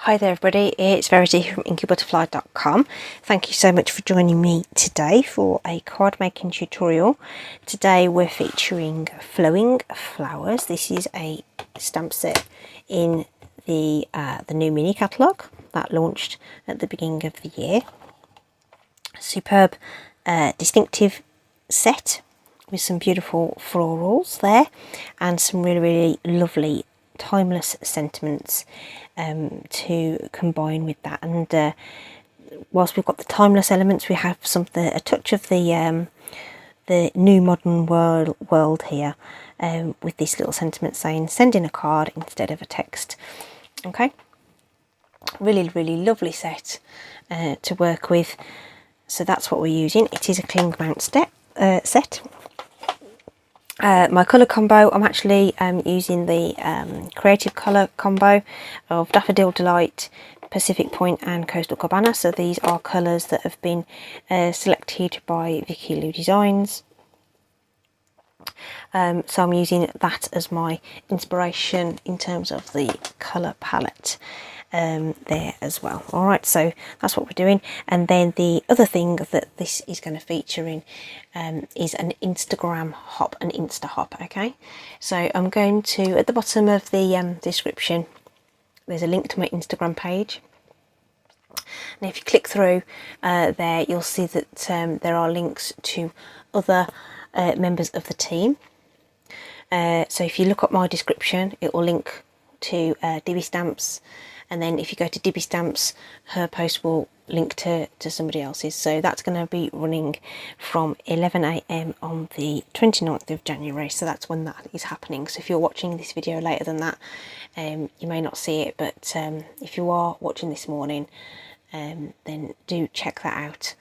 Hi there everybody, it's Verity from inkybutterfly.com. Thank you so much for joining me today for a card making tutorial. Today we're featuring flowing flowers. This is a stamp set in the new mini catalogue that launched at the beginning of the year. Superb distinctive set with some beautiful florals there and some really lovely timeless sentiments to combine with that. And whilst we've got the timeless elements, we have a touch of the new modern world here, with this little sentiment saying send in a card instead of a text. Okay, really lovely set to work with. So that's what we're using. It is a cling mount set. My colour combo, I'm actually using the creative colour combo of Daffodil Delight, Pacific Point and Coastal Cabana. So these are colours that have been selected by Vicky Lou Designs. So I'm using that as my inspiration in terms of the colour palette there as well. Alright, so that's what we're doing. And then the other thing that this is going to feature in is an Instagram hop, an Insta-Hop. Okay, so I'm going to, at the bottom of the description, there's a link to my Instagram page. And if you click through there, you'll see that there are links to other members of the team. So if you look at my description, it will link to Dibby Stamps, and then if you go to Dibby Stamps, her post will link to somebody else's. So that's going to be running from 11 AM on the 29th of January. So that's when that is happening. So if you're watching this video later than that, you may not see it, but if you are watching this morning, then do check that out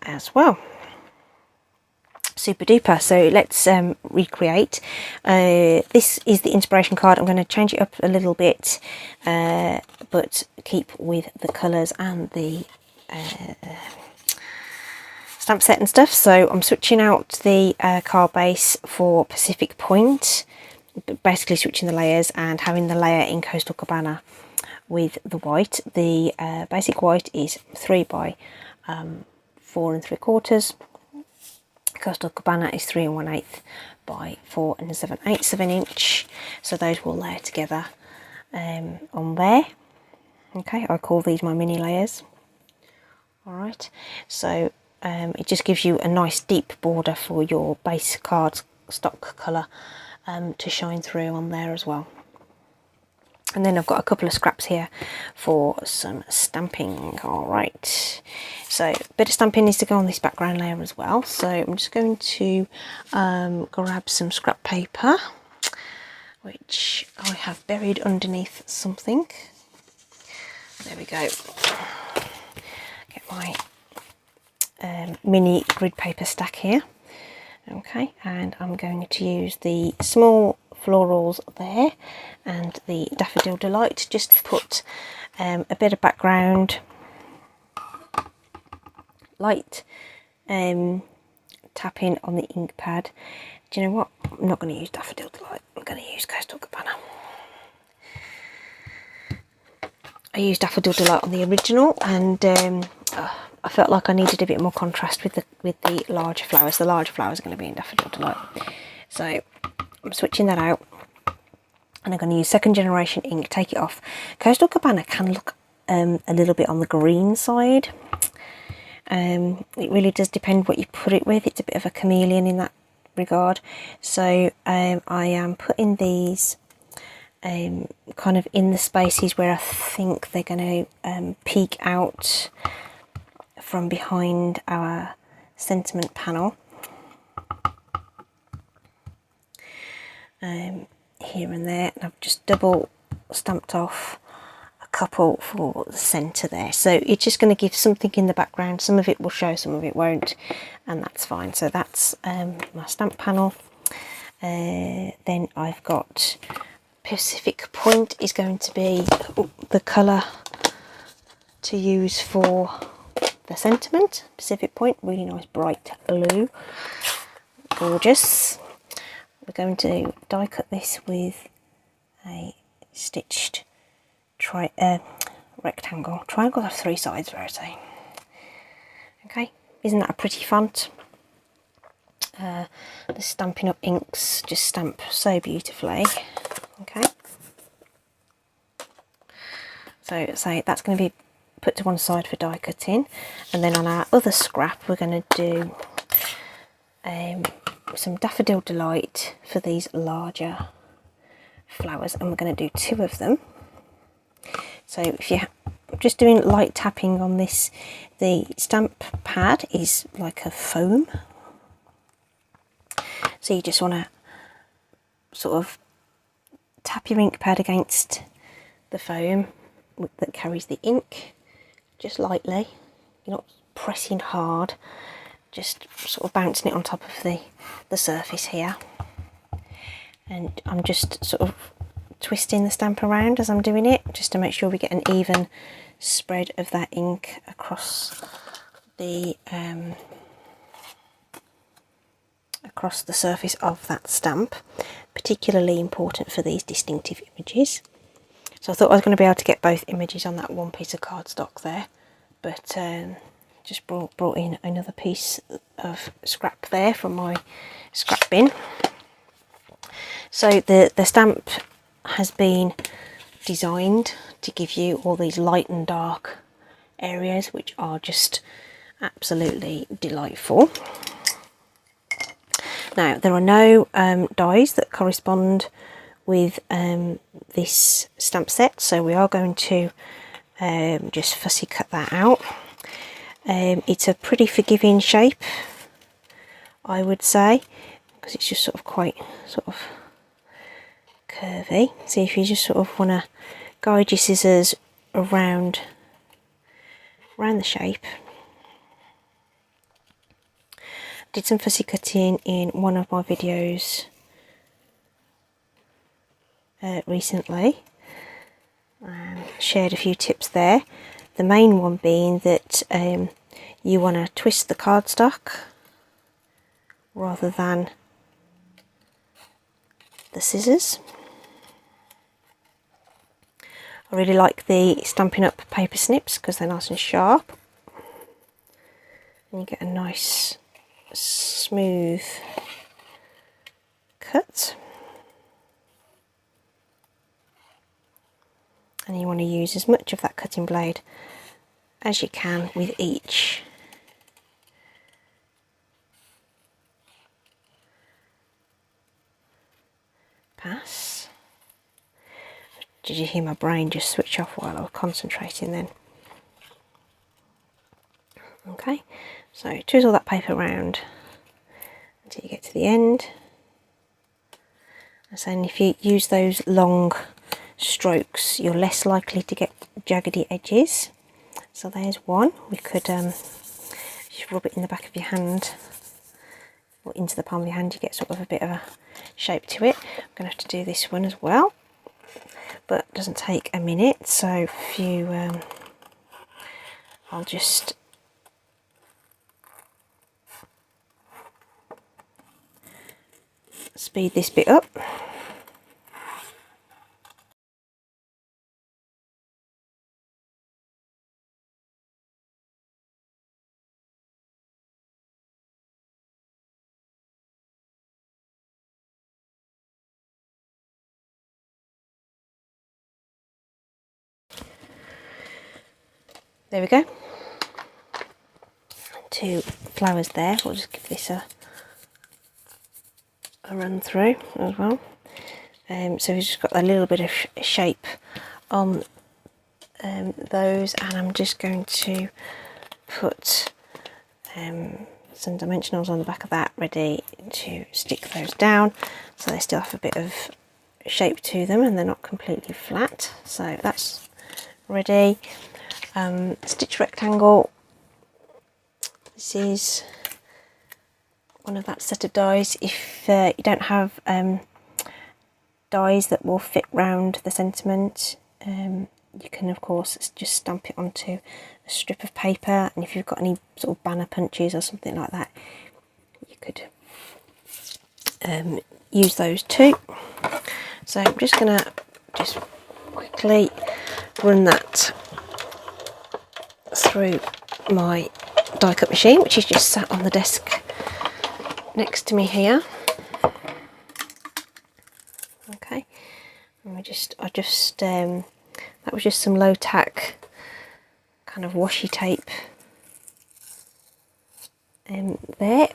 as well. Super duper. So let's recreate. This is the inspiration card. I'm going to change it up a little bit, but keep with the colours and the stamp set and stuff. So I'm switching out the card base for Pacific Point, basically switching the layers and having the layer in Coastal Cabana with the white. The basic white is 3 by 4 3/4. Coastal Cabana is 3 1/8 by 4 7/8 of an inch. So those will layer together on there. Okay, I call these my mini layers. Alright, so it just gives you a nice deep border for your base card stock colour to shine through on there as well. And then I've got a couple of scraps here for some stamping. Alright, so a bit of stamping needs to go on this background layer as well. So I'm just going to grab some scrap paper, which I have buried underneath something. There we go. Get my mini grid paper stack here. Okay, and I'm going to use the small florals there and the Daffodil Delight just to put a bit of background, light tapping on the ink pad. Do you know what? I'm not going to use Daffodil Delight, I'm going to use Coastal Cabana. I used Daffodil Delight on the original, and I felt like I needed a bit more contrast with the larger flowers. The larger flowers are going to be in Daffodil Delight, so I'm switching that out, and I'm going to use second generation ink. Take it off. Coastal Cabana can look a little bit on the green side. It really does depend what you put it with. It's a bit of a chameleon in that regard. So I am putting these kind of in the spaces where I think they're going to peek out from behind our sentiment panel. Here and there, and I've just double stamped off a couple for the centre there. So it's just going to give something in the background. Some of it will show, some of it won't, and that's fine. So that's my stamp panel. Then I've got Pacific Point is going to be the colour to use for the sentiment. Pacific Point, really nice bright blue, gorgeous. We're going to die cut this with a stitched rectangle. Triangles have 3 sides, Verity. Okay, isn't that a pretty font? The Stampin' Up inks just stamp so beautifully. Okay, so that's going to be put to one side for die cutting, and then on our other scrap we're going to do some Daffodil Delight for these larger flowers, and we're going to do 2 of them. So if you're just doing light tapping on this, the stamp pad is like a foam, so you just want to sort of tap your ink pad against the foam that carries the ink, just lightly. You're not pressing hard, just sort of bouncing it on top of the surface here. And I'm just sort of twisting the stamp around as I'm doing it, just to make sure we get an even spread of that ink across the surface of that stamp. Particularly important for these distinctive images. So I thought I was going to be able to get both images on that one piece of cardstock there, but just brought in another piece of scrap there from my scrap bin. So the stamp has been designed to give you all these light and dark areas, which are just absolutely delightful. Now, there are no dies that correspond with this stamp set, so we are going to just fussy cut that out. It's a pretty forgiving shape, I would say, because it's just sort of quite sort of curvy. So if you just sort of want to guide your scissors around the shape. Did some fussy cutting in one of my videos recently, and shared a few tips there. The main one being that you want to twist the cardstock rather than the scissors. I really like the Stampin' Up paper snips because they're nice and sharp, and you get a nice smooth cut. And you want to use as much of that cutting blade as you can with each pass. Did you hear my brain just switch off while I was concentrating then? Okay, so twizzle that paper around until you get to the end. And so if you use those long strokes, you're less likely to get jaggedy edges. So there's one. We could just rub it in the back of your hand or into the palm of your hand, you get sort of a bit of a shape to it. I'm going to have to do this one as well, but it doesn't take a minute. So if you I'll just speed this bit up. There we go. 2 flowers there. We'll just give this a run through as well. So we've just got a little bit of shape on those, and I'm just going to put some dimensionals on the back of that, ready to stick those down so they still have a bit of shape to them and they're not completely flat. So that's ready. Stitch rectangle. This is one of that set of dies. If you don't have dies that will fit round the sentiment, you can of course just stamp it onto a strip of paper, and if you've got any sort of banner punches or something like that, you could use those too. So I'm just going to quickly run that through my die cut machine, which is just sat on the desk next to me here. Okay, and that was just some low tack kind of washi tape there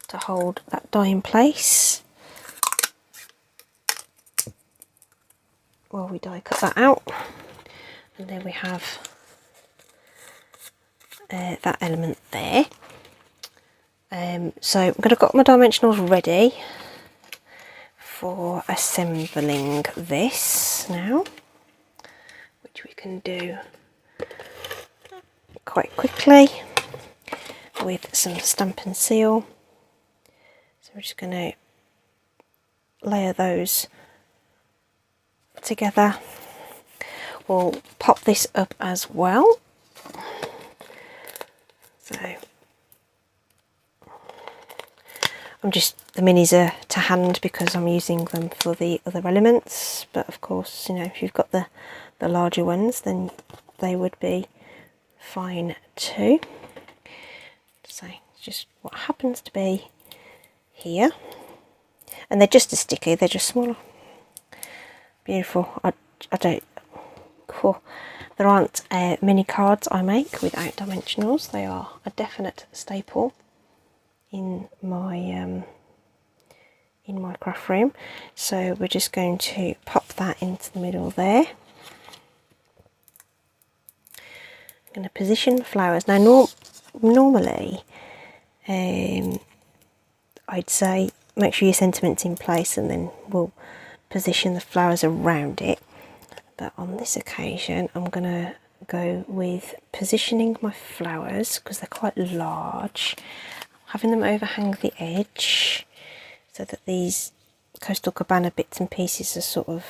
to hold that die in place while we die cut that out. And then we have that element there. So I'm going to got my dimensionals ready for assembling this now, which we can do quite quickly with some Stampin' Seal. So we're just going to layer those together. We'll pop this up as well. So the minis are to hand because I'm using them for the other elements, but of course, you know, if you've got the larger ones, then they would be fine too. So just what happens to be here, and they're just as sticky, they're just smaller. Beautiful. I don't, cool. There aren't mini cards I make without dimensionals. They are a definite staple in my craft room. So we're just going to pop that into the middle there. I'm going to position the flowers. Now normally I'd say make sure your sentiment's in place and then we'll position the flowers around it. But on this occasion I'm going to go with positioning my flowers because they're quite large, having them overhang the edge so that these Coastal Cabana bits and pieces are sort of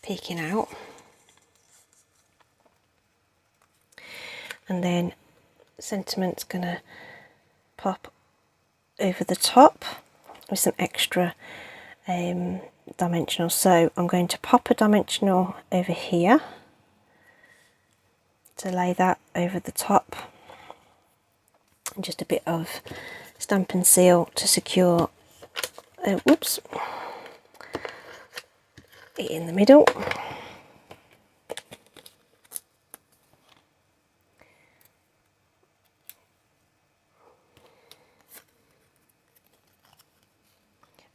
peeking out. And then sentiment's going to pop over the top with some extra dimensional. So I'm going to pop a dimensional over here to lay that over the top, and just a bit of Stampin' Seal to secure whoops, it in the middle.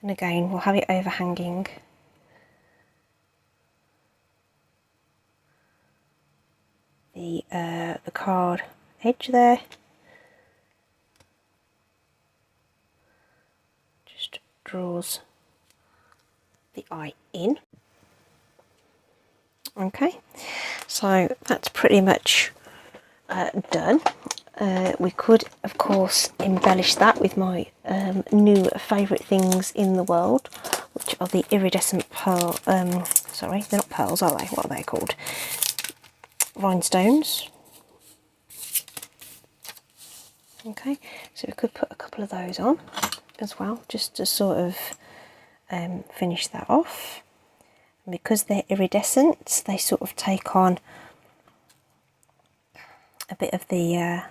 And again, we'll have it overhanging the card edge there. Just draws the eye in. Okay, so that's pretty much done. We could, of course, embellish that with my new favourite things in the world, which are the iridescent pearl, sorry, they're not pearls, are they? What are they called? Rhinestones. Okay, so we could put a couple of those on as well, just to sort of finish that off. And because they're iridescent, they sort of take on a bit of the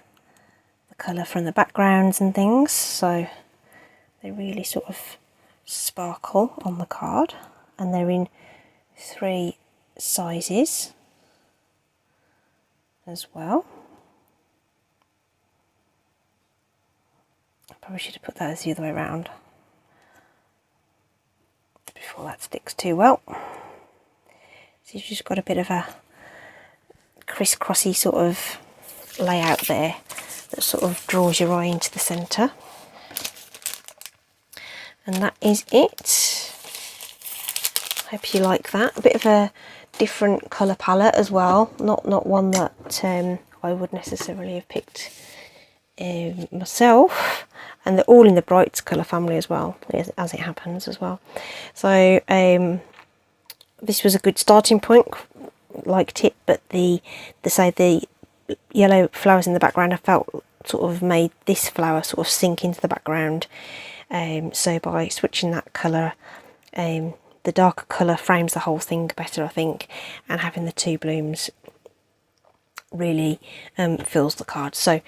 colour from the backgrounds and things, so they really sort of sparkle on the card. And they're in 3 sizes as well. I probably should have put that as the other way around before that sticks too well. So you've just got a bit of a crisscrossy sort of layout there that sort of draws your eye into the centre. And that is it. Hope you like that. A bit of a different colour palette as well, not one that I would necessarily have picked myself. And they're all in the bright colour family as well, as it happens as well. So this was a good starting point, liked it, but the yellow flowers in the background I felt sort of made this flower sort of sink into the background. So by switching that colour, the the darker colour frames the whole thing better, I think, and having the two blooms really fills the card. So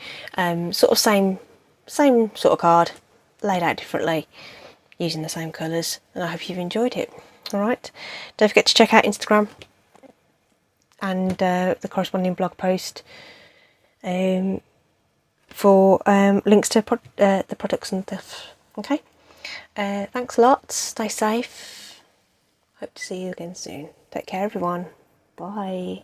sort of same sort of card, laid out differently, using the same colours, and I hope you've enjoyed it. Alright, don't forget to check out Instagram and the corresponding blog post for links to the products and stuff. Okay, thanks a lot, stay safe, hope to see you again soon. Take care everyone, bye.